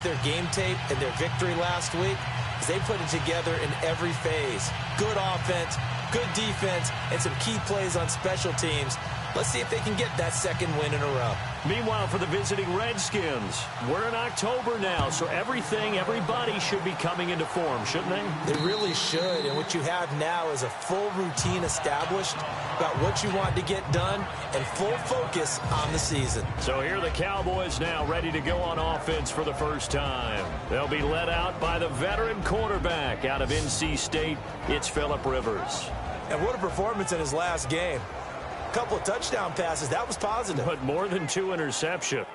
Their game tape and their victory last week is they put it together in every phase. Good offense, good defense, and some key plays on special teams. Let's see if they can get that second win in a row. Meanwhile, for the visiting Redskins, we're in October now, so everybody should be coming into form, shouldn't they? They really should, and what you have now is a full routine established about what you want to get done and full focus on the season. So here are the Cowboys now ready to go on offense for the first time. They'll be led out by the veteran quarterback out of NC State. It's Phillip Rivers. And what a performance in his last game. A couple of touchdown passes. That was positive. But more than 2 interceptions.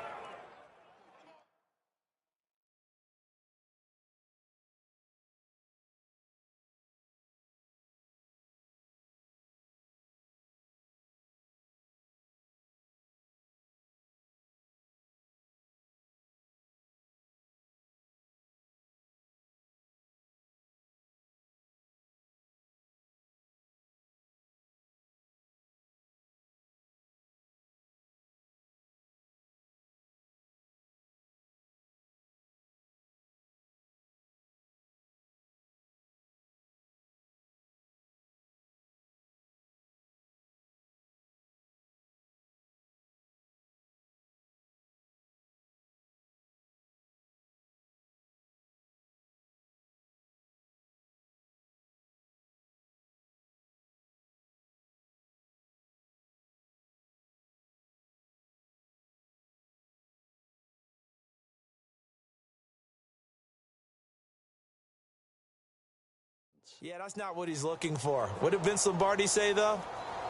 Yeah, that's not what he's looking for. What did Vince Lombardi say, though?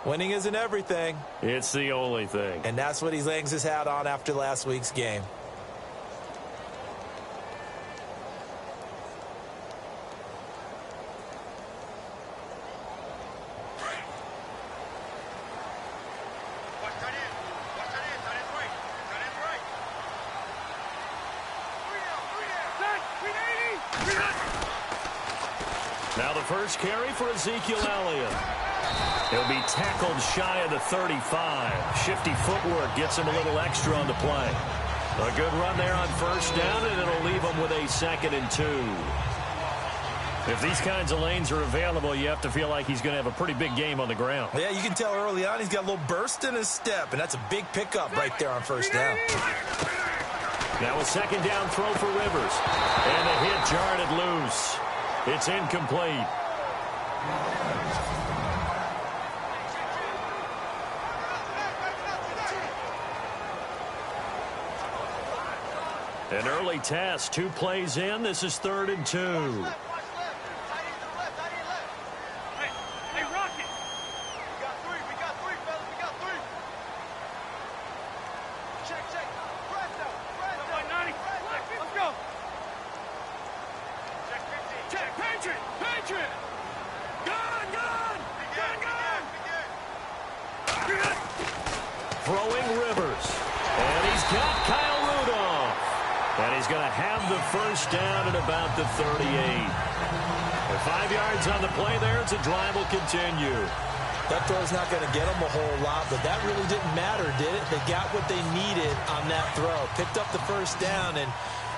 Winning isn't everything. It's the only thing. And that's what he hangs his hat on after last week's game. Now the first carry for Ezekiel Elliott. He'll be tackled shy of the 35. Shifty footwork gets him a little extra on the play. A good run there on first down, and it'll leave him with a 2nd and 2. If these kinds of lanes are available, you have to feel like he's going to have a pretty big game on the ground. Yeah, you can tell early on he's got a little burst in his step, and that's a big pickup right there on first down. Now a 2nd down throw for Rivers. And the hit jarred it loose. It's incomplete. An early test, 2 plays in. This is 3rd and 2. Throwing Rivers. And he's got Kyle Rudolph. And he's going to have the first down at about the 38. With 5 yards on the play there, it's a drive will continue. That throw's not going to get them a whole lot, but that really didn't matter, did it? They got what they needed on that throw. Picked up the first down, and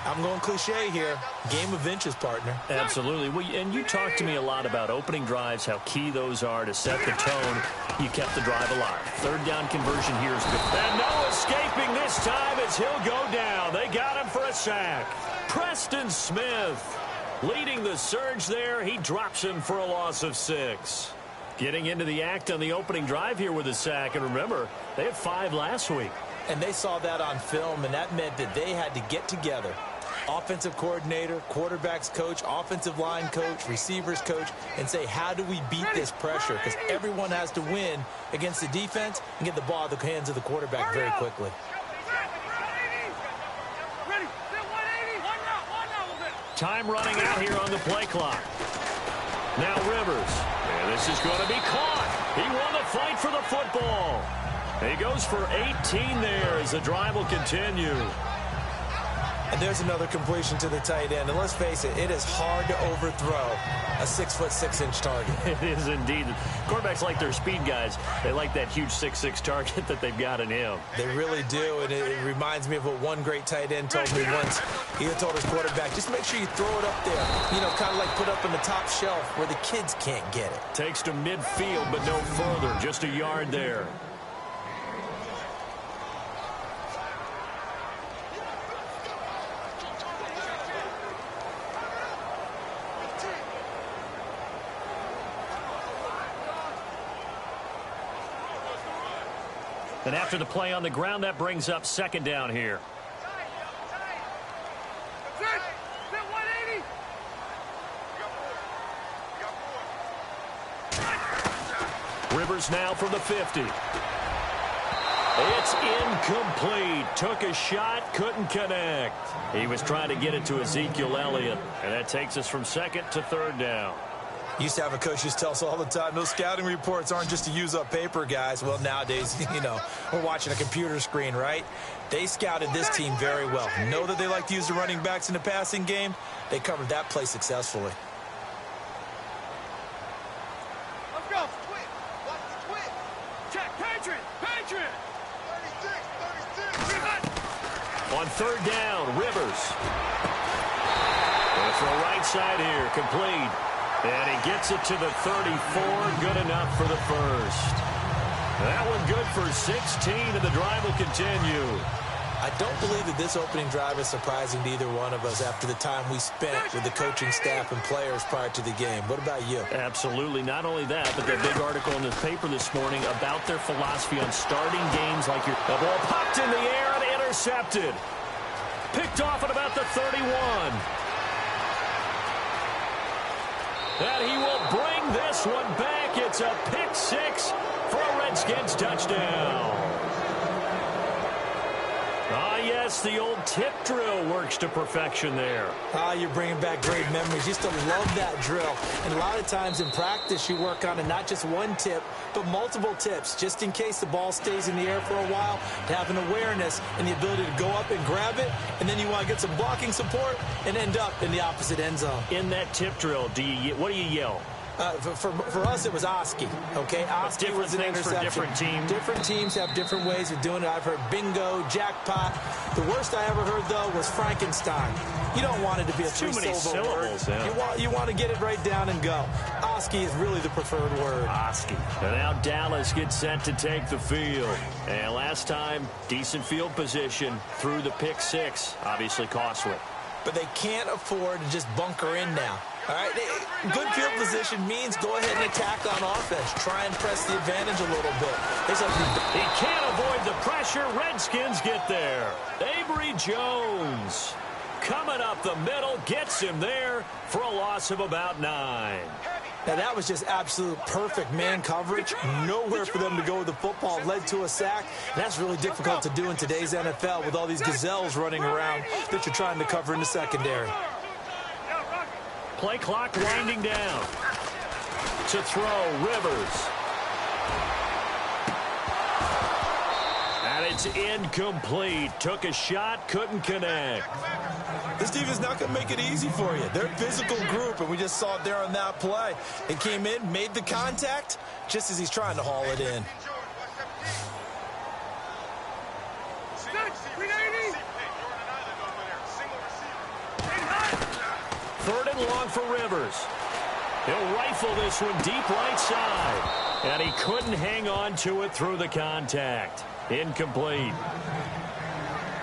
I'm going cliche here. Game of inches, partner. Absolutely. Well, and you talked to me a lot about opening drives, how key those are to set the tone. You kept the drive alive. 3rd down conversion here is good. And no escaping this time as he'll go down. They got him for a sack. Preston Smith leading the surge there. He drops him for a loss of 6. Getting into the act on the opening drive here with a sack. And remember, they had 5 last week. And they saw that on film, and that meant that they had to get together. Offensive coordinator, quarterback's coach, offensive line coach, receivers coach, and say, how do we beat this pressure? Because everyone has to win against the defense and get the ball out of the hands of the quarterback very quickly. Time running out here on the play clock. Now Rivers. And this is going to be caught. He won the fight for the football. He goes for 18 there as the drive will continue. And there's another completion to the tight end. And let's face it, it is hard to overthrow a 6'6" target. It is indeed. Quarterbacks like their speed guys. They like that huge 6'6" target that they've got in him. They really do, and it reminds me of what one great tight end told me once. He told his quarterback, just make sure you throw it up there. You know, kind of like put up on the top shelf where the kids can't get it. Takes to midfield, but no further. Just a yard there. And after the play on the ground, that brings up second down here. Rivers now from the 50. It's incomplete. Took a shot, couldn't connect. He was trying to get it to Ezekiel Elliott. And that takes us from second to third down. Used to have a coach used to tell us all the time, those scouting reports aren't just to use up paper, guys. Well, nowadays, you know, we're watching a computer screen, right? They scouted this team very well. Know that they like to use the running backs in the passing game. They covered that play successfully. Let's go. Twit. Watch the twit. Check. Patriot. Patriot. 36. On third down, Rivers. Going for a right side here, complete. And he gets it to the 34, good enough for the first. That one good for 16, and the drive will continue. I don't believe that this opening drive is surprising to either one of us after the time we spent with the coaching staff and players prior to the game. What about you? Absolutely. Not only that, but that big article in the paper this morning about their philosophy on starting games like your... The ball popped in the air and intercepted. Picked off at about the 31. And he will bring this one back. It's a pick six for a Redskins touchdown. Ah, yes, the old tip drill works to perfection there. Ah, you're bringing back great memories. Used to love that drill. And a lot of times in practice, you work on it, not just one tip, but multiple tips, just in case the ball stays in the air for a while, to have an awareness and the ability to go up and grab it, and then you want to get some blocking support and end up in the opposite end zone. In that tip drill, what do you yell? For us, it was Oski, okay? Oski was an interception. For different teams. Different teams have different ways of doing it. I've heard bingo, jackpot. The worst I ever heard, though, was Frankenstein. You don't want it to be a three-syllable word. Yeah. You want to get it right down and go. Oski is really the preferred word. Oski. And now Dallas gets set to take the field. And last time, decent field position through the pick six. Obviously costly. But they can't afford to just bunker in now. All right, good field position means go ahead and attack on offense. Try and press the advantage a little bit. He can't avoid the pressure. Redskins get there. Avery Jones coming up the middle, gets him there for a loss of about 9. Now, that was just absolute perfect man coverage. Nowhere for them to go with the football. Led to a sack. That's really difficult to do in today's NFL with all these gazelles running around that you're trying to cover in the secondary. Play clock winding down. To throw, Rivers. And it's incomplete. Took a shot, couldn't connect. This team is not going to make it easy for you. They're a physical group, and we just saw it there on that play. It came in, made the contact, just as he's trying to haul it in. Third and long for Rivers. He'll rifle this one deep right side. And he couldn't hang on to it through the contact. Incomplete.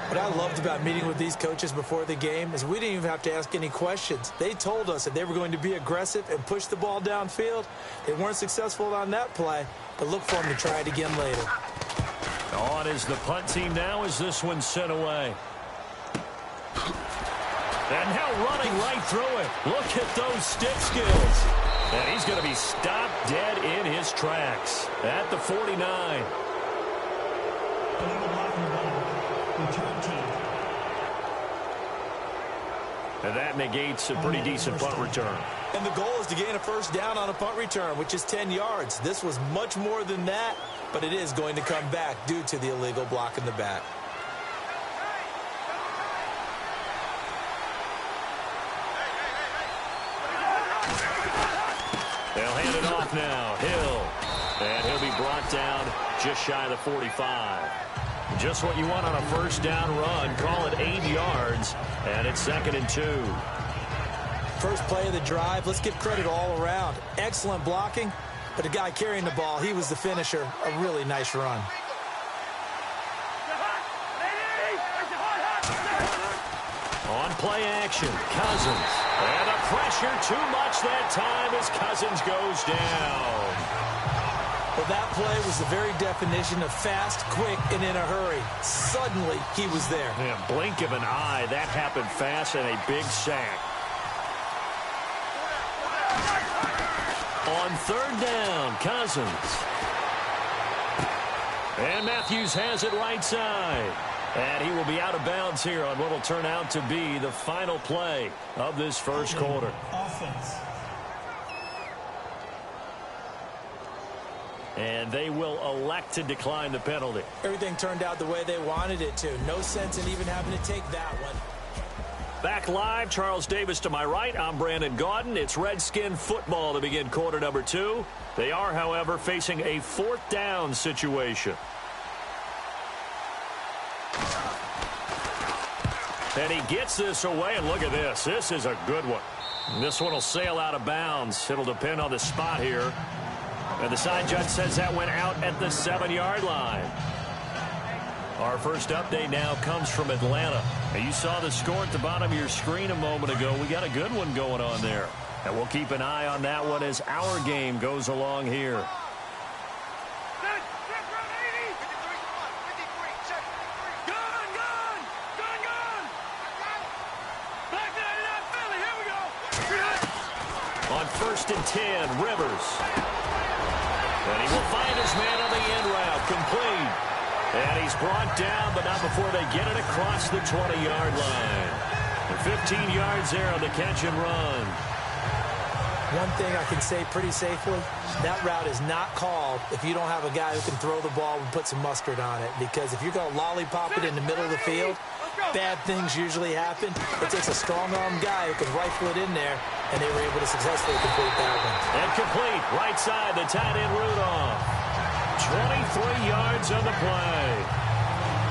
What I loved about meeting with these coaches before the game is we didn't even have to ask any questions. They told us that they were going to be aggressive and push the ball downfield. They weren't successful on that play, but look for them to try it again later. On is the punt team now as this one's sent away. And now running right through it. Look at those stick skills. And he's going to be stopped dead in his tracks at the 49. And that negates a pretty decent punt return. And the goal is to gain a first down on a punt return, which is 10 yards. This was much more than that, but it is going to come back due to the illegal block in the back. They'll hand it off now. Hill. And he'll be brought down just shy of the 45. Just what you want on a first down run. Call it 8 yards. And it's 2nd and 2. First play of the drive. Let's give credit all around. Excellent blocking. But the guy carrying the ball, he was the finisher. A really nice run. On play action, Cousins. And the pressure too much that time as Cousins goes down. Well, that play was the very definition of fast, quick, and in a hurry. Suddenly, he was there. Yeah, blink of an eye. That happened fast and a big sack. On 3rd down, Cousins. And Matthews has it right side. And he will be out of bounds here on what will turn out to be the final play of this first quarter. Offense. And they will elect to decline the penalty. Everything turned out the way they wanted it to. No sense in even having to take that one. Back live, Charles Davis to my right. I'm Brandon Gaudin. It's Redskin football to begin quarter number 2. They are, however, facing a 4th down situation. And he gets this away, and look at this. This is a good one. This one will sail out of bounds. It'll depend on the spot here. And the side judge says that went out at the 7-yard line. Our first update now comes from Atlanta. And you saw the score at the bottom of your screen a moment ago. We got a good one going on there. And we'll keep an eye on that one as our game goes along here. On 1st and 10, Rivers. And he will find his man on the end route, complete. And he's brought down, but not before they get it across the 20-yard line. And 15 yards there on the catch and run. One thing I can say pretty safely, that route is not called if you don't have a guy who can throw the ball and put some mustard on it. Because if you're going to lollipop it in the middle of the field, bad things usually happen. It takes a strong-arm guy who can rifle it in there, and they were able to successfully complete that one. And complete, right side, the tight end Rudolph. 23 yards on the play.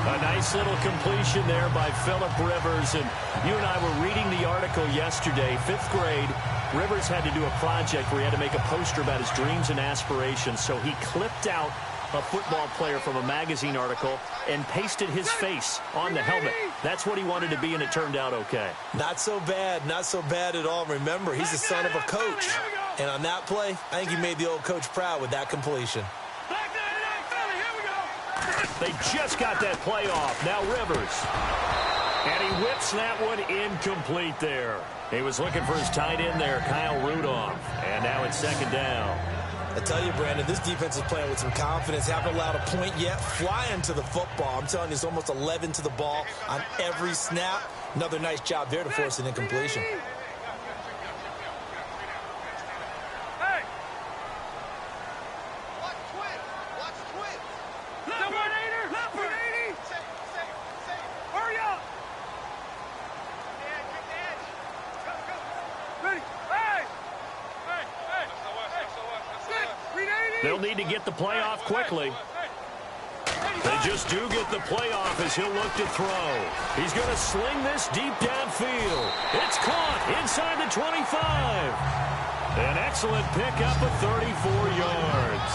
A nice little completion there by Phillip Rivers. And you and I were reading the article yesterday, 5th grade. Rivers had to do a project where he had to make a poster about his dreams and aspirations. So he clipped out a football player from a magazine article and pasted his face on the helmet. That's what he wanted to be, and it turned out okay. Not so bad. Not so bad at all. Remember, he's the son of a coach. And on that play, I think he made the old coach proud with that completion. They just got that play off. Now Rivers. And he whips that one incomplete there. He was looking for his tight end there, Kyle Rudolph. And now it's 2nd down. I tell you, Brandon, this defense is playing with some confidence. Haven't allowed a point yet. Flying to the football. I'm telling you, it's almost 11 to the ball on every snap. Another nice job there to force an incompletion. They'll need to get the play off quickly. They just do get the play off as he'll look to throw. He's going to sling this deep downfield. It's caught inside the 25. An excellent pickup of 34 yards.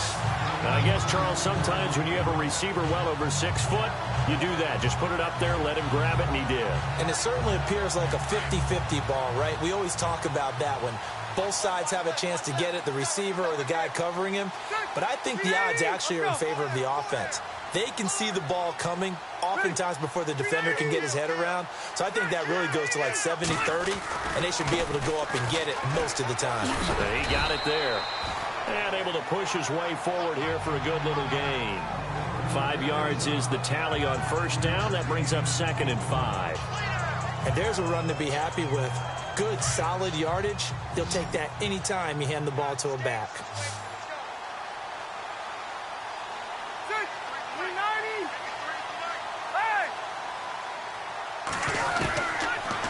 Now, I guess, Charles, sometimes when you have a receiver well over 6 foot, you do that. Just put it up there, let him grab it, and he did. And it certainly appears like a 50-50 ball, right? We always talk about that when both sides have a chance to get it, the receiver or the guy covering him. But I think the odds actually are in favor of the offense. They can see the ball coming oftentimes before the defender can get his head around. So I think that really goes to like 70-30, and they should be able to go up and get it most of the time. He got it there. And able to push his way forward here for a good little gain. 5 yards is the tally on 1st down. That brings up 2nd and 5. And there's a run to be happy with. Good, solid yardage. They'll take that anytime you hand the ball to a back.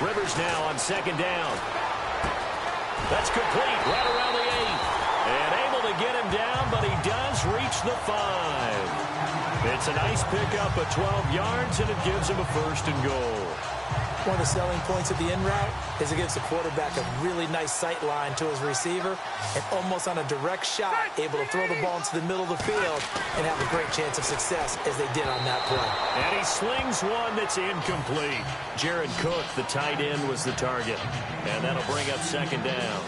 Rivers now on 2nd down. That's complete right around the 8. And able to get him down, but he does reach the 5. It's a nice pickup of 12 yards, and it gives him a 1st and goal. One of the selling points of the in route is it gives the quarterback a really nice sight line to his receiver and almost on a direct shot able to throw the ball into the middle of the field and have a great chance of success as they did on that play. And he slings one that's incomplete. Jared Cook, the tight end, was the target. And that'll bring up 2nd down.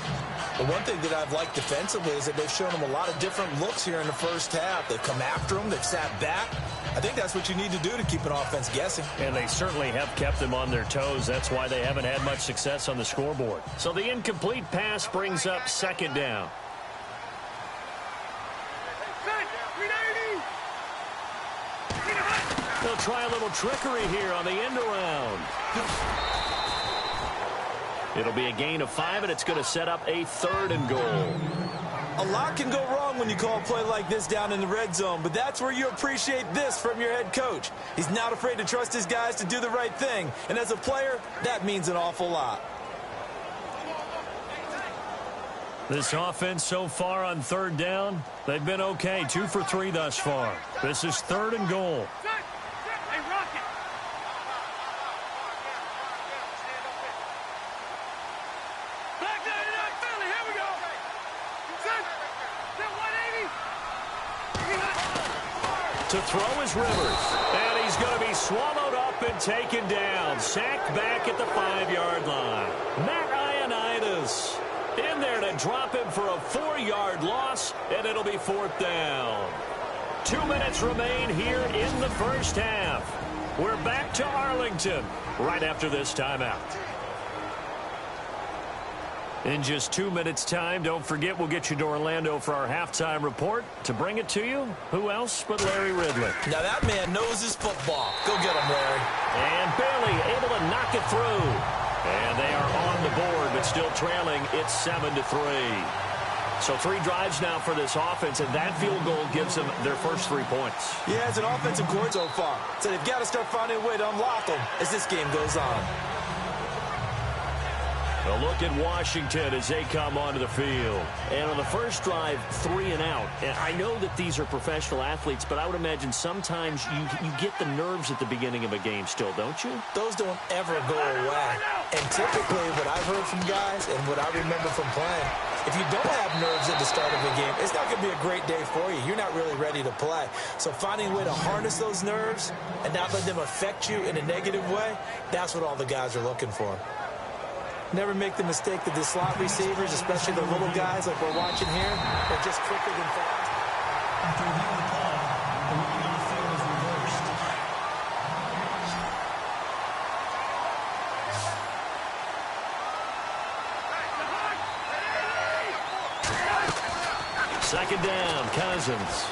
The one thing that I've liked defensively is that they've shown him a lot of different looks here in the first half. They've come after him. They've sat back. I think that's what you need to do to keep an offense guessing. And they certainly have kept them on their toes. That's why they haven't had much success on the scoreboard. So the incomplete pass brings up 2nd down. They'll try a little trickery here on the end around. It'll be a gain of 5, and it's going to set up a 3rd and goal. A lot can go wrong when you call a play like this down in the red zone, but that's where you appreciate this from your head coach. He's not afraid to trust his guys to do the right thing, and as a player, that means an awful lot. This offense so far on 3rd down, they've been okay, 2 for 3 thus far. This is 3rd and goal. To throw is Rivers, and he's going to be swallowed up and taken down. Sacked back at the 5-yard line. Matt Ioannidis in there to drop him for a 4-yard loss, and it'll be 4th down. 2 minutes remain here in the first half. We're back to Arlington right after this timeout. In just 2 minutes' time, don't forget we'll get you to Orlando for our halftime report. To bring it to you, who else but Larry Ridley? Now that man knows his football. Go get him, Larry. And Bailey able to knock it through. And they are on the board, but still trailing. It's 7-3. So 3 drives now for this offense, and that field goal gives them their first 3 points. Yeah, as an offensive coordinator so far. So they've got to start finding a way to unlock them as this game goes on. A look at Washington as they come onto the field. And on the first drive, 3 and out. And I know that these are professional athletes, but I would imagine sometimes you get the nerves at the beginning of a game still, don't you? Those don't ever go away. And typically what I've heard from guys and what I remember from playing, if you don't have nerves at the start of a game, it's not going to be a great day for you. You're not really ready to play. So finding a way to harness those nerves and not let them affect you in a negative way, that's what all the guys are looking for. Never make the mistake that the slot receivers, especially the little guys like we're watching here, are just quicker than fast. After reviewing the call, the ruling on the field is reversed. Second down, Cousins.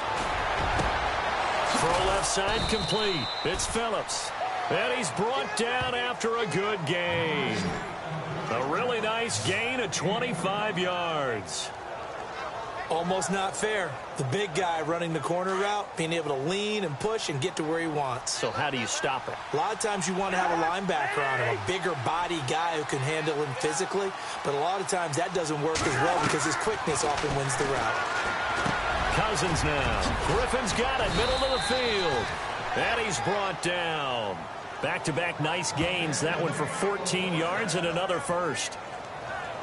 Throw left side complete. It's Phillips. And he's brought down after a good gain. A really nice gain of 25 yards. Almost not fair. The big guy running the corner route, being able to lean and push and get to where he wants. So how do you stop it? A lot of times you want to have a linebacker on him, a bigger body guy who can handle him physically. But a lot of times that doesn't work as well because his quickness often wins the route. Cousins now. Griffin's got it, middle of the field. And he's brought down. Back-to-back nice gains. That one for 14 yards and another first.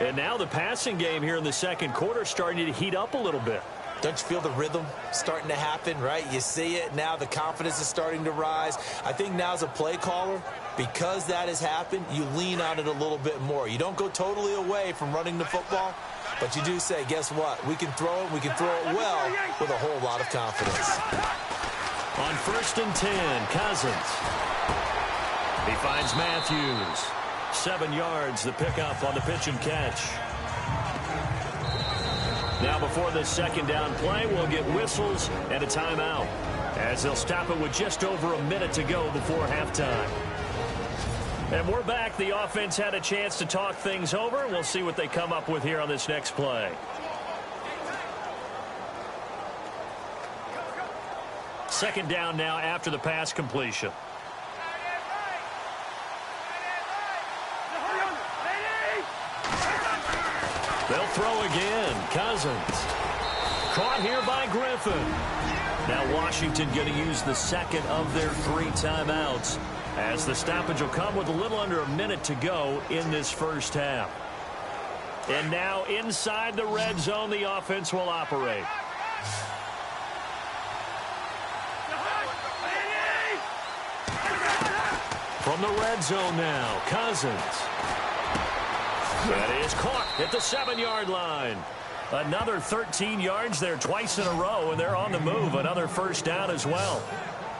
And now the passing game here in the second quarter starting to heat up a little bit. Don't you feel the rhythm starting to happen, right? You see it. Now the confidence is starting to rise. I think now as a play caller, because that has happened, you lean on it a little bit more. You don't go totally away from running the football, but you do say, guess what? We can throw it. We can throw it well with a whole lot of confidence. On 1st and 10, Cousins. He finds Matthews. 7 yards, the pickup on the pitch and catch. Now before this second down play, we'll get whistles and a timeout, as they'll stop it with just over a minute to go before halftime. And we're back. The offense had a chance to talk things over. We'll see what they come up with here on this next play. Second down now after the pass completion. They'll throw again. Cousins. Caught here by Griffin. Now Washington going to use the second of their 3 timeouts, as the stoppage will come with a little under a minute to go in this first half. And now inside the red zone, the offense will operate. From the red zone now, Cousins. That is caught at the 7-yard line. Another 13 yards there twice in a row, and they're on the move. Another first down as well.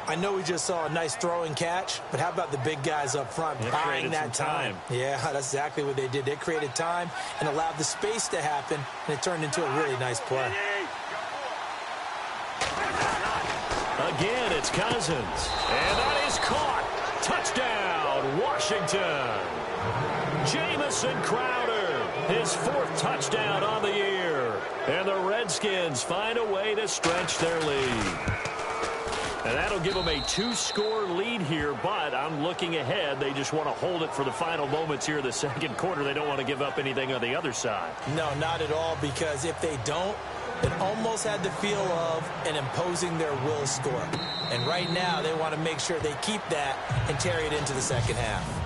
I know we just saw a nice throw and catch, but how about the big guys up front buying that time? Yeah, that's exactly what they did. They created time and allowed the space to happen, and it turned into a really nice play. Again, it's Cousins. And that is caught. Touchdown, Washington. Jamison Crowder, his 4th touchdown on the year. And the Redskins find a way to stretch their lead. And that'll give them a 2-score lead here, but I'm looking ahead. They just want to hold it for the final moments here in the second quarter. They don't want to give up anything on the other side. No, not at all, because if they don't, it almost had the feel of an imposing their will score. And right now, they want to make sure they keep that and carry it into the second half.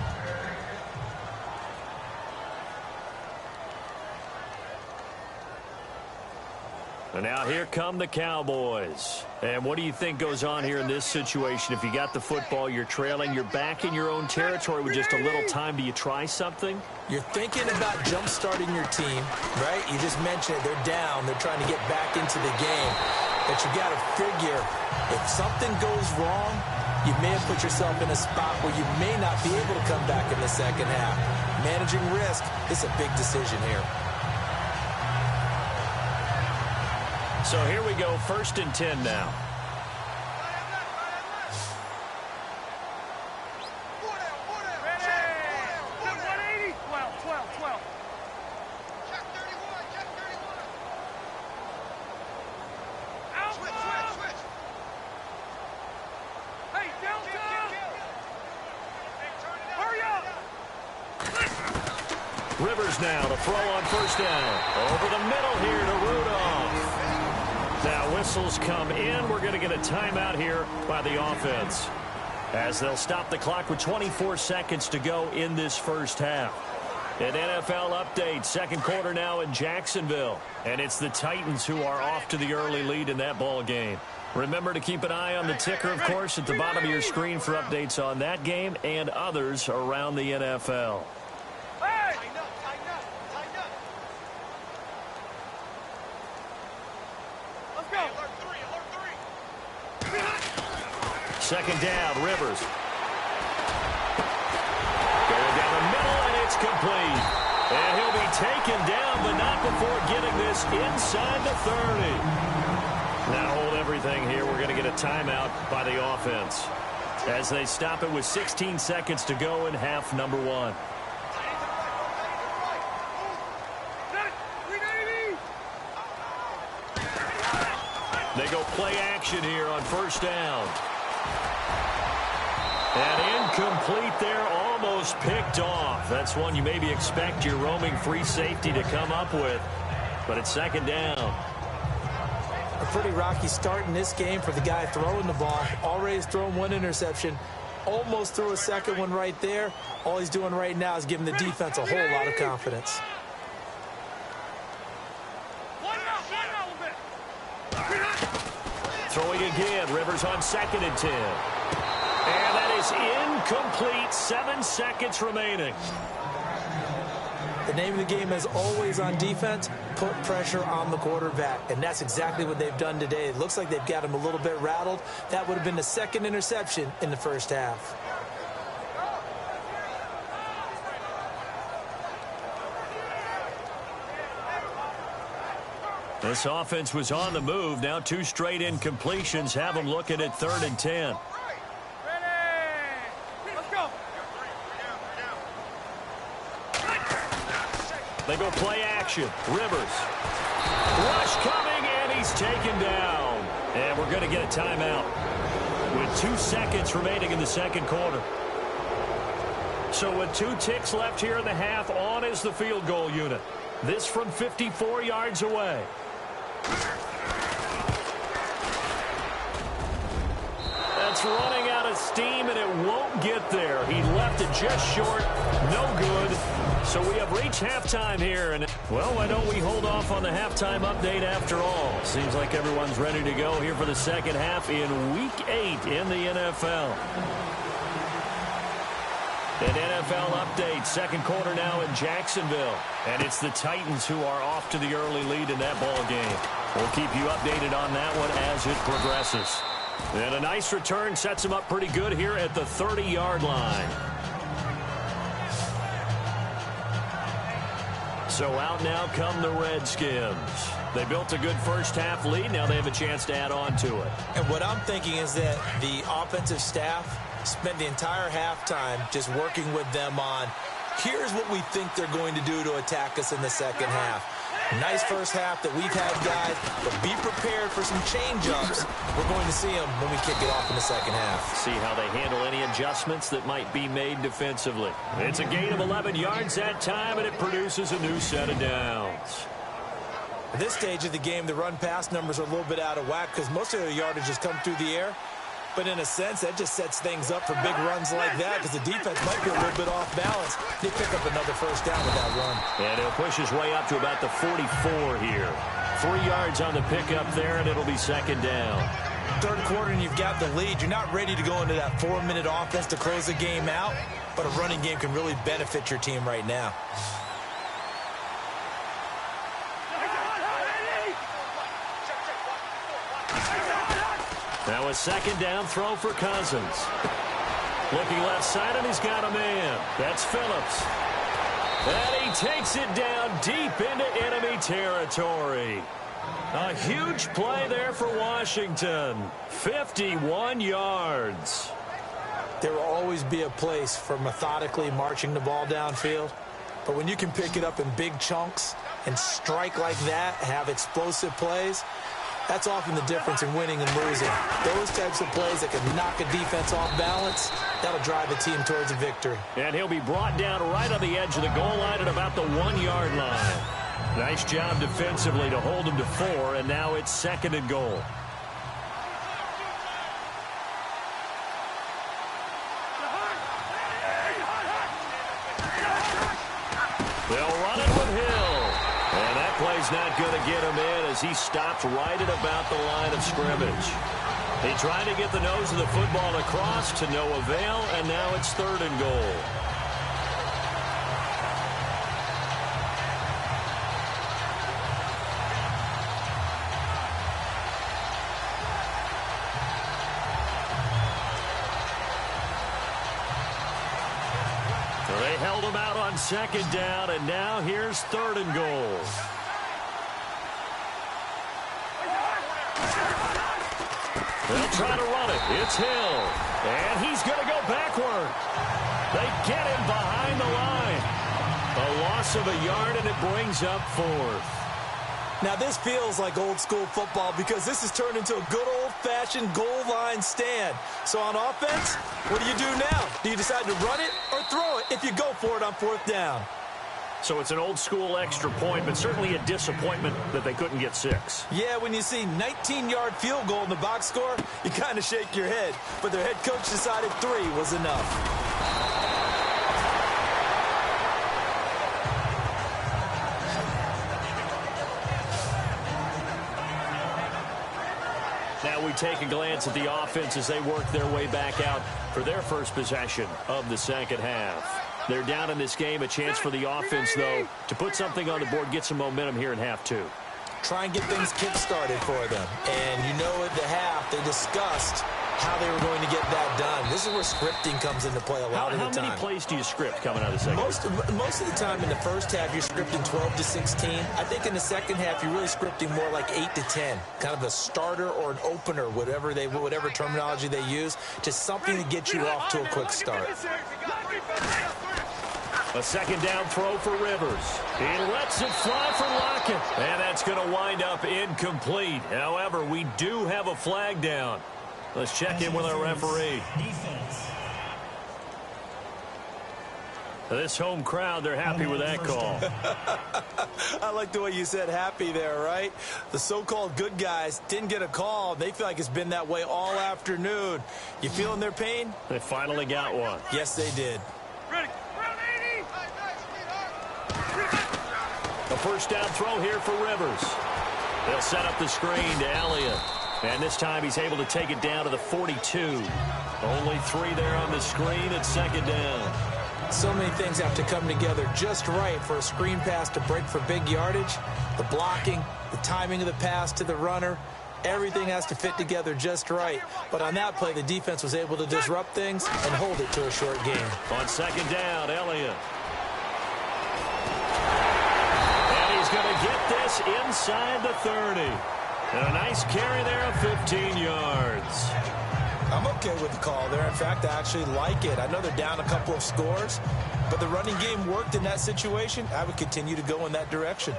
And now here come the Cowboys. And what do you think goes on here in this situation? If you got the football, you're trailing, you're back in your own territory with just a little time. Do you try something? You're thinking about jump-starting your team, right? You just mentioned it. They're down. They're trying to get back into the game. But you got to figure, if something goes wrong, you may have put yourself in a spot where you may not be able to come back in the second half. Managing risk is a big decision here. So here we go, 1st and 10 now. Rivers now to throw on 1st down. Over the middle here to Rudolph. Now whistles come in. We're going to get a timeout here by the offense, as they'll stop the clock with 24 seconds to go in this first half. An NFL update. Second quarter now in Jacksonville. And it's the Titans who are off to the early lead in that ball game. Remember to keep an eye on the ticker, of course, at the bottom of your screen for updates on that game and others around the NFL. Second down, Rivers. Going down the middle, and it's complete. And he'll be taken down, but not before getting this inside the 30. Now hold everything here. We're going to get a timeout by the offense, as they stop it with 16 seconds to go in half number 1. They go play action here on 1st down. And incomplete there, almost picked off. That's one you maybe expect your roaming free safety to come up with. But it's 2nd down. A pretty rocky start in this game for the guy throwing the ball. Already has thrown 1 interception. Almost threw a second one right there. All he's doing right now is giving the defense a whole lot of confidence. Throwing again, Rivers on 2nd and 10. And that is incomplete. 7 seconds remaining. The name of the game is always on defense, put pressure on the quarterback. And that's exactly what they've done today. It looks like they've got him a little bit rattled. That would have been the 2nd interception in the first half. This offense was on the move. Now 2 straight incompletions have them looking at 3rd and 10. They go play action. Rivers. Rush coming, and he's taken down. And we're going to get a timeout with 2 seconds remaining in the second quarter. So with 2 ticks left here in the half, on is the field goal unit. This from 54 yards away. That's running out of steam, and it won't get there. He left it just short. No good. So we have reached halftime here. And well, why don't we hold off on the halftime update after all? Seems like everyone's ready to go here for the second half in Week 8 in the NFL. An NFL update, second quarter now in Jacksonville. And it's the Titans who are off to the early lead in that ball game. We'll keep you updated on that one as it progresses. And a nice return sets him up pretty good here at the 30-yard line. So out now come the Redskins. They built a good first-half lead. Now they have a chance to add on to it. And what I'm thinking is that the offensive staff spent the entire halftime just working with them on, here's what we think they're going to do to attack us in the second half. Nice first half that we've had, guys, but be prepared for some change-ups. We're going to see them when we kick it off in the second half. See how they handle any adjustments that might be made defensively. It's a gain of 11 yards that time, and it produces a new set of downs. At this stage of the game, the run-pass numbers are a little bit out of whack because most of their yardage has come through the air. But in a sense, that just sets things up for big runs like that because the defense might be a little bit off balance. They pick up another first down with that run. And he'll push his way up to about the 44 here. 3 yards on the pickup there, and it'll be second down. Third quarter, and you've got the lead. You're not ready to go into that 4-minute offense to close the game out, but a running game can really benefit your team right now. Now a second down throw for Cousins. Looking left side, and he's got a man. That's Phillips. And he takes it down deep into enemy territory. A huge play there for Washington. 51 yards. There will always be a place for methodically marching the ball downfield. But when you can pick it up in big chunks and strike like that, have explosive plays, that's often the difference in winning and losing. Those types of plays that can knock a defense off balance, that'll drive the team towards a victory. And he'll be brought down right on the edge of the goal line at about the 1-yard line. Nice job defensively to hold him to 4, and now it's second and goal. They'll run it with Hill. And that play's not going to get him in as he stops right at about the line of scrimmage. He tried to get the nose of the football across to no avail, and now it's third and goal. So they held him out on second down, and now here's third and goal. They'll try to run it. It's Hill. And he's going to go backward. They get him behind the line. A loss of a yard, and it brings up fourth. Now, this feels like old-school football because this has turned into a good old-fashioned goal line stand. So on offense, what do you do now? Do you decide to run it or throw it if you go for it on fourth down? So it's an old-school extra point, but certainly a disappointment that they couldn't get 6. Yeah, when you see 19-yard field goal in the box score, you kind of shake your head. But their head coach decided 3 was enough. Now we take a glance at the offense as they work their way back out for their first possession of the second half. They're down in this game. A chance for the offense, though, to put something on the board, get some momentum here in half 2. Try and get things kick-started for them. And you know at the half, they discussed how they were going to get that done. This is where scripting comes into play a lot of the time. How many plays do you script coming out of the second half? Most of the time in the first half, you're scripting 12 to 16. I think in the second half, you're really scripting more like 8 to 10. Kind of a starter or an opener, whatever terminology they use, just something to get you off to a quick start. A second down throw for Rivers. He lets it fly for Lockett. And that's going to wind up incomplete. However, we do have a flag down. Let's check in with our referee. This home crowd, they're happy with that call. I like the way you said happy there, right? The so-called good guys didn't get a call. They feel like it's been that way all afternoon. You feeling their pain? They finally got one. Yes, they did. Ready. A first down throw here for Rivers. They'll set up the screen to Elliott. And this time he's able to take it down to the 42. Only 3 there on the screen at second down. So many things have to come together just right for a screen pass to break for big yardage. The blocking, the timing of the pass to the runner, everything has to fit together just right. But on that play, the defense was able to disrupt things and hold it to a short gain. On second down, Elliott. And he's going to get this inside the 30. And a nice carry there of 15 yards. I'm okay with the call there. In fact, I actually like it. I know they're down a couple of scores, but the running game worked in that situation. I would continue to go in that direction.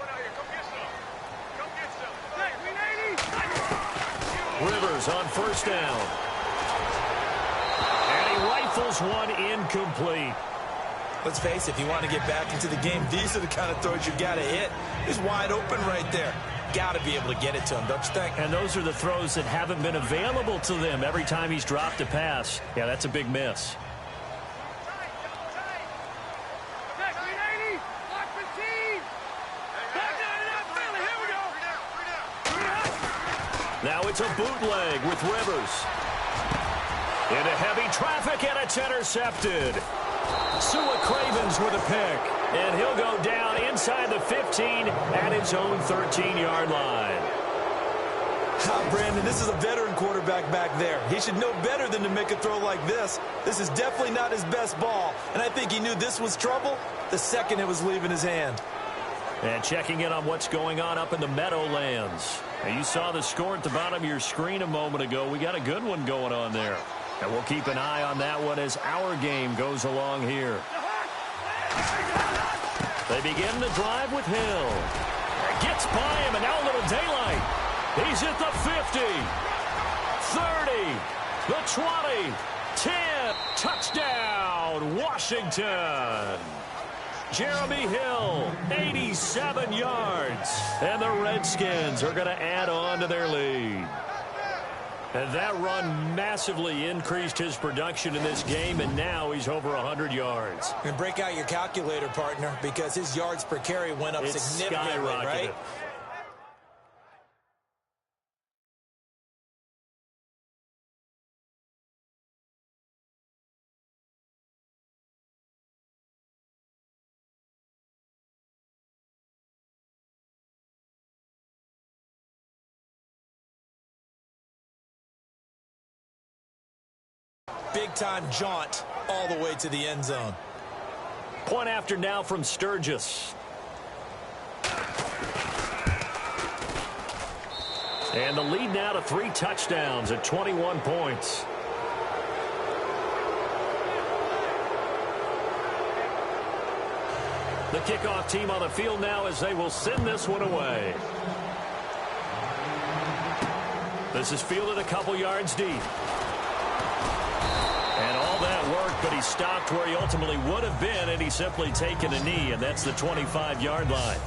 Rivers on first down. And he rifles one incomplete. Let's face it, if you want to get back into the game, these are the kind of throws you got to hit. He's wide open right there. Got to be able to get it to him, don't you think? And those are the throws that haven't been available to them every time he's dropped a pass. Yeah, that's a big miss. Now it's a bootleg with Rivers. Into heavy traffic, and it's intercepted. Sua Cravens with a pick. And he'll go down inside the 15 at his own 13-yard line. Brandon, this is a veteran quarterback back there. He should know better than to make a throw like this. This is definitely not his best ball. And I think he knew this was trouble the second it was leaving his hand. And checking in on what's going on up in the Meadowlands. Now, you saw the score at the bottom of your screen a moment ago. We got a good one going on there. And we'll keep an eye on that one as our game goes along here. They begin the drive with Hill. Gets by him, and now a little daylight. He's at the 50, 30, the 20, 10. Touchdown, Washington. Jeremy Hill, 87 yards. And the Redskins are going to add on to their lead. And that run massively increased his production in this game, and now he's over 100 yards. And break out your calculator, partner, because his yards per carry went up significantly, right? Big-time jaunt all the way to the end zone. Point after now from Sturgis. And the lead now to 3 touchdowns at 21 points. The kickoff team on the field now as they will send this one away. This is fielded a couple yards deep. And all that worked, but he stopped where he ultimately would have been, and he's simply taken a knee, and that's the 25-yard line.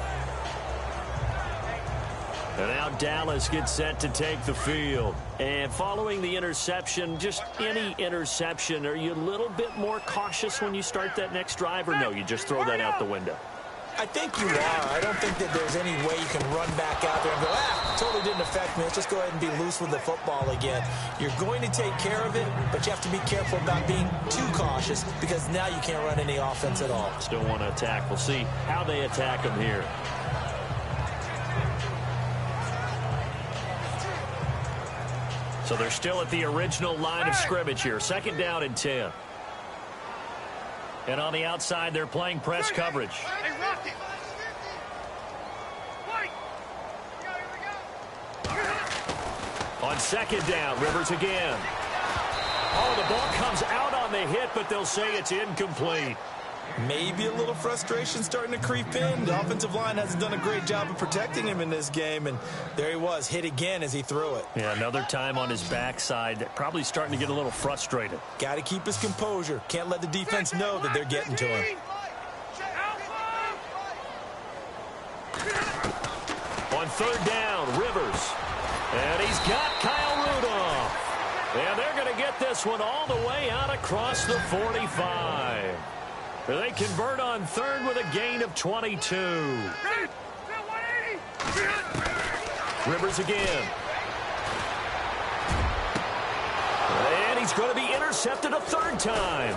And now Dallas gets set to take the field. And following the interception, just any interception, are you a little bit more cautious when you start that next drive, or no, you just throw that out the window? I think you are. I don't think that there's any way you can run back out there and go, totally didn't affect me. Let's just go ahead and be loose with the football again. You're going to take care of it, but you have to be careful about being too cautious because now you can't run any offense at all. Still want to attack. We'll see how they attack him here. So they're still at the original line of scrimmage here. Second down and 10. And on the outside, they're playing press coverage. Hey, Rocky. On second down, Rivers again. Oh, the ball comes out on the hit, but they'll say it's incomplete. Maybe a little frustration starting to creep in. The offensive line hasn't done a great job of protecting him in this game, and there he was, hit again as he threw it. Yeah, another time on his backside, probably starting to get a little frustrated. Got to keep his composure. Can't let the defense know that they're getting to him. On third down, Rivers. And he's got Kyle Rudolph. And they're going to get this one all the way out across the 45. They convert on third with a gain of 22. Rivers again. And he's going to be intercepted a third time.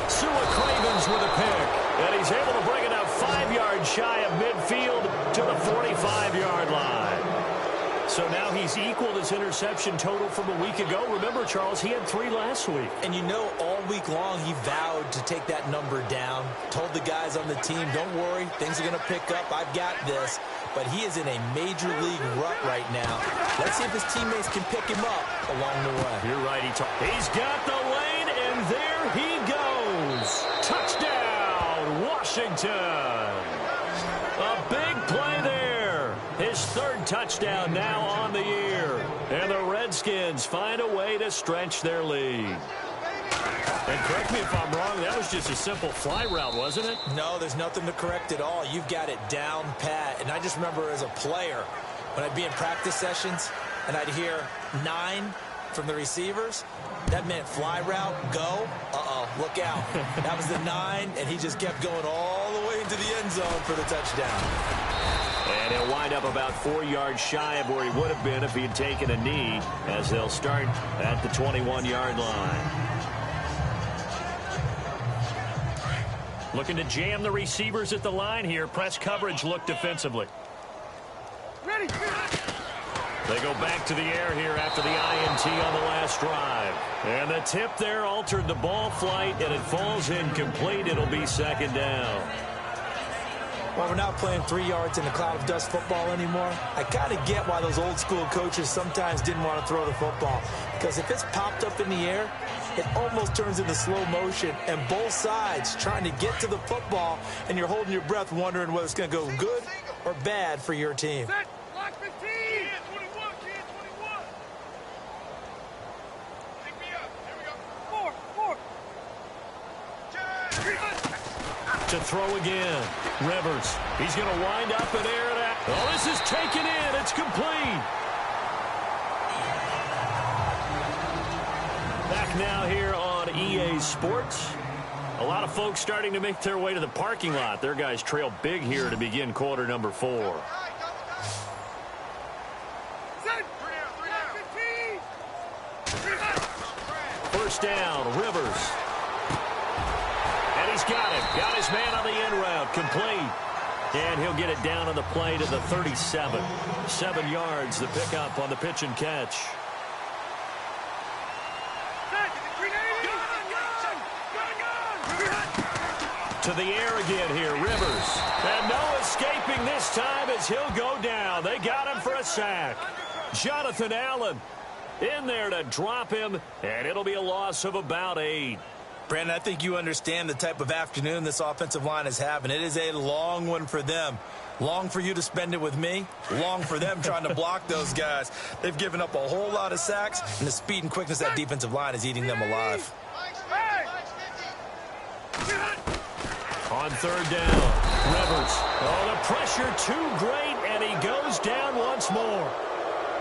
Sua Cravens with a pick. And he's able to bring it up 5 yards shy of midfield to the 45-yard line. So now he's equaled his interception total from a week ago. Remember, Charles, he had 3 last week. And you know, all week long he vowed to take that number down. Told the guys on the team, don't worry, things are going to pick up. I've got this. But he is in a major league rut right now. Let's see if his teammates can pick him up along the way. You're right. He's got the lane, and there he goes. Touchdown, Washington. A big play there. His 3rd touchdown now on the year. And the Redskins find a way to stretch their lead. And correct me if I'm wrong, that was just a simple fly route, wasn't it? No, there's nothing to correct at all. You've got it down pat. And I just remember as a player, when I'd be in practice sessions and I'd hear 9 from the receivers, that meant fly route, go, look out. That was the 9, and he just kept going all the way into the end zone for the touchdown. And he'll wind up about 4 yards shy of where he would have been if he had taken a knee, as they'll start at the 21-yard line. Looking to jam the receivers at the line here. Press coverage look defensively. Ready. They go back to the air here after the INT on the last drive. And the tip there altered the ball flight, and it falls incomplete. It'll be 2nd down. Well, we're not playing 3 yards in a cloud of dust football anymore. I kind of get why those old school coaches sometimes didn't want to throw the football. Because if it's popped up in the air, it almost turns into slow motion. And both sides trying to get to the football, and you're holding your breath wondering whether it's going to go good or bad for your team. Set. Block 15. Kid, 21. Kid, 21. Pick me up. Here we go. 4. To throw again. Rivers. He's going to wind up and air it out. Oh, this is taken in. It's complete. Back now here on EA Sports. A lot of folks starting to make their way to the parking lot. Their guys trail big here to begin quarter number 4. Set. 3 down. 15. First down, Rivers. And he's got him. Got his man on the in route. Complete. And he'll get it down on the play to the 37. 7 yards, the pickup on the pitch and catch. To the air again here, Rivers. And no escaping this time as he'll go down. They got him for a sack. Jonathan Allen in there to drop him, and it'll be a loss of about 8. Brandon, I think you understand the type of afternoon this offensive line is having. It is a long one for them. Long for you to spend it with me. Long for them trying to block those guys. They've given up a whole lot of sacks, and the speed and quickness of that defensive line is eating them alive. On third down, Rivers. Oh, the pressure too great, and he goes down once more.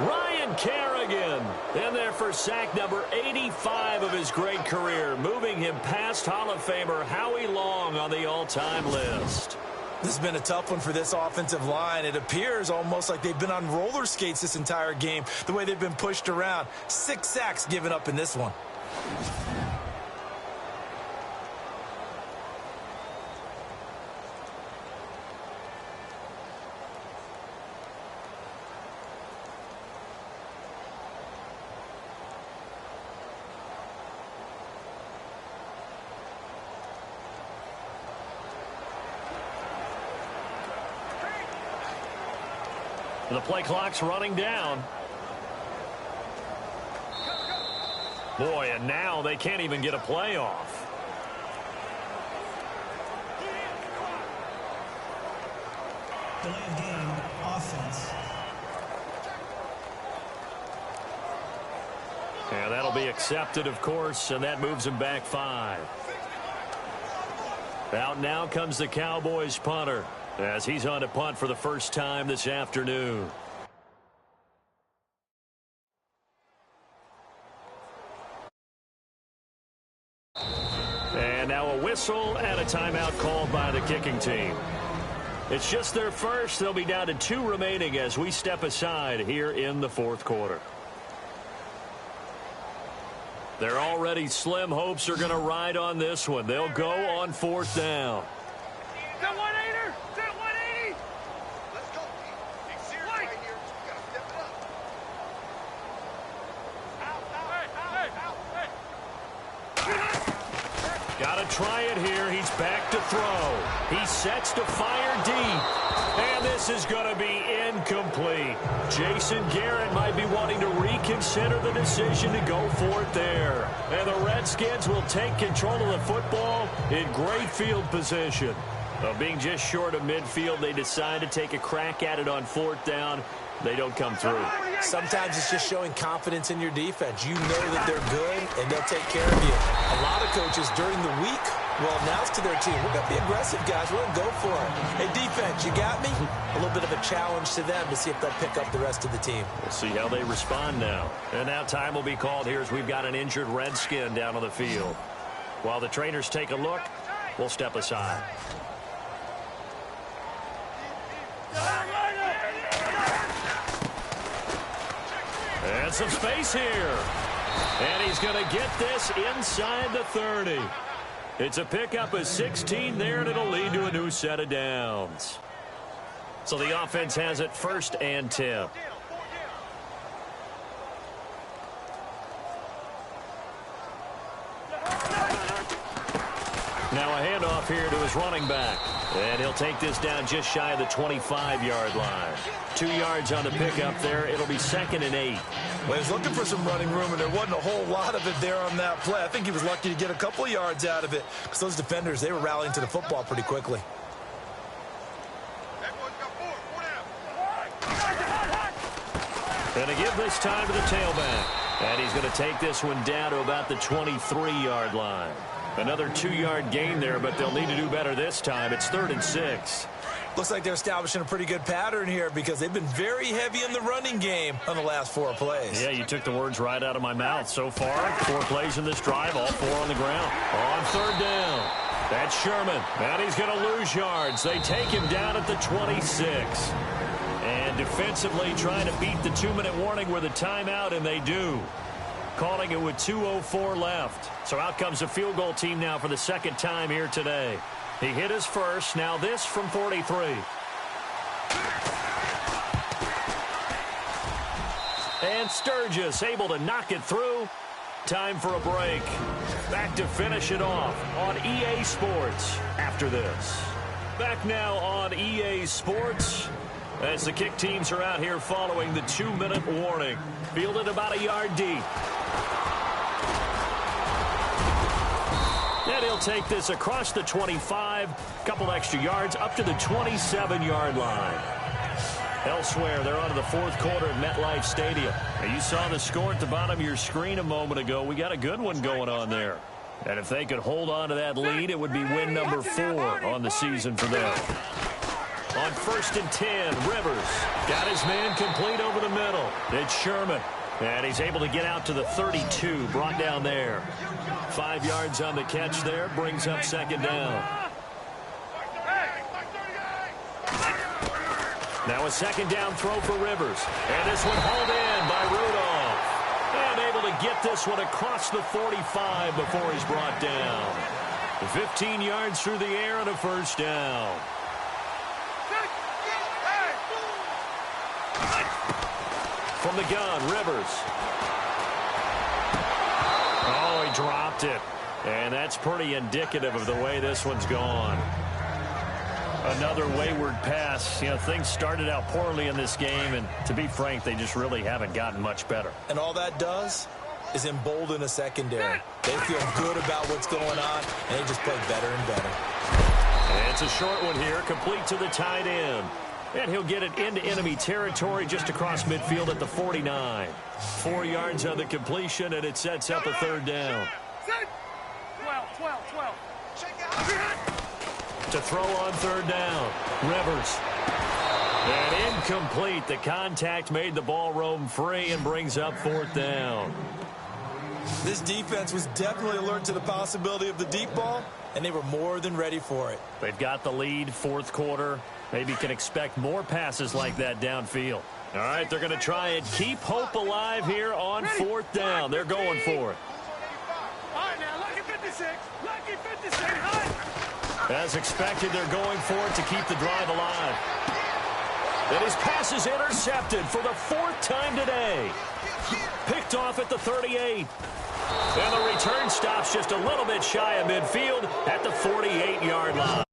Ryan Kerrigan in there for sack number 85 of his great career, moving him past Hall of Famer Howie Long on the all-time list. This has been a tough one for this offensive line. It appears almost like they've been on roller skates this entire game, the way they've been pushed around. 6 sacks given up in this one. The play clock's running down. Boy, and now they can't even get a play off. Delay of game, offense. Yeah, that'll be accepted, of course, and that moves him back 5. Out now comes the Cowboys punter. as he's on to punt for the first time this afternoon. And now a whistle and a timeout called by the kicking team. It's just their first. They'll be down to 2 remaining as we step aside here in the fourth quarter. Their already slim hopes are going to ride on this one. They'll go on 4th down. Is that 180? Is that 180? Let's go, Pete. Big serious right here. We got to step it up. Hey. Got to try it here. He's back to throw. He sets to fire deep. And this is going to be incomplete. Jason Garrett might be wanting to reconsider the decision to go for it there. And the Redskins will take control of the football in great field position. Being just short of midfield, they decide to take a crack at it on 4th down. They don't come through. Sometimes it's just showing confidence in your defense. You know that they're good, and they'll take care of you. A lot of coaches during the week will announce to their team, we're going to be aggressive, guys. We're going to go for it. Hey, defense, you got me? A little bit of a challenge to them to see if they'll pick up the rest of the team. We'll see how they respond now. And now time will be called here as we've got an injured Redskin down on the field. While the trainers take a look, we'll step aside. And some space here. And he's going to get this inside the 30. It's a pickup of 16 there, and it'll lead to a new set of downs. So the offense has it 1st and 10. Now a handoff here to his running back. And he'll take this down just shy of the 25-yard line. 2 yards on the pickup there. It'll be 2nd and 8. Well, he's looking for some running room, and there wasn't a whole lot of it there on that play. I think he was lucky to get a couple of yards out of it because those defenders, they were rallying to the football pretty quickly. And to give this time to the tailback. And he's going to take this one down to about the 23-yard line. Another 2-yard gain there, but they'll need to do better this time. It's 3rd and 6. Looks like they're establishing a pretty good pattern here because they've been very heavy in the running game on the last 4 plays. Yeah, you took the words right out of my mouth. So far, 4 plays in this drive, all 4 on the ground. On 3rd down, that's Sherman. And he's going to lose yards. They take him down at the 26. And defensively trying to beat the 2-minute warning with a timeout, and they do. Calling it with 2:04 left. So out comes the field goal team now for the 2nd time here today. He hit his first. Now this from 43. And Sturgis able to knock it through. Time for a break. Back to finish it off on EA Sports after this. Back now on EA Sports as the kick teams are out here following the 2-minute warning. Fielded about a yard deep. And he'll take this across the 25, couple extra yards up to the 27-yard line. Elsewhere, they're on to the 4th quarter at MetLife Stadium. Now, you saw the score at the bottom of your screen a moment ago. We got a good one going on there. And if they could hold on to that lead, it would be win number 4 on the season for them. On 1st and 10, Rivers got his man complete over the middle. It's Sherman. And he's able to get out to the 32, brought down there. 5 yards on the catch there, brings up 2nd down. Now a 2nd down throw for Rivers. And this one hauled in by Rudolph. And able to get this one across the 45 before he's brought down. 15 yards through the air and a 1st down. From the gun, Rivers. Oh, he dropped it. And that's pretty indicative of the way this one's gone. Another wayward pass. You know, things started out poorly in this game, and to be frank, they just really haven't gotten much better. And all that does is embolden a secondary. They feel good about what's going on, and they just play better and better. And it's a short one here, complete to the tight end. And he'll get it into enemy territory just across midfield at the 49. 4 yards on the completion, and it sets up a 3rd down. 12. to throw on third down. Rivers. And incomplete. The contact made the ball roam free and brings up fourth down. This defense was definitely alert to the possibility of the deep ball, and they were more than ready for it. They've got the lead, fourth quarter. Maybe can expect more passes like that downfield. All right, they're going to try and keep hope alive here on fourth down. They're going for it. All right, now, lucky 56. Lucky 56. Hut. As expected, they're going for it to keep the drive alive. And his pass is intercepted for the fourth time today. Picked off at the 38. And the return stops just a little bit shy of midfield at the 48-yard line.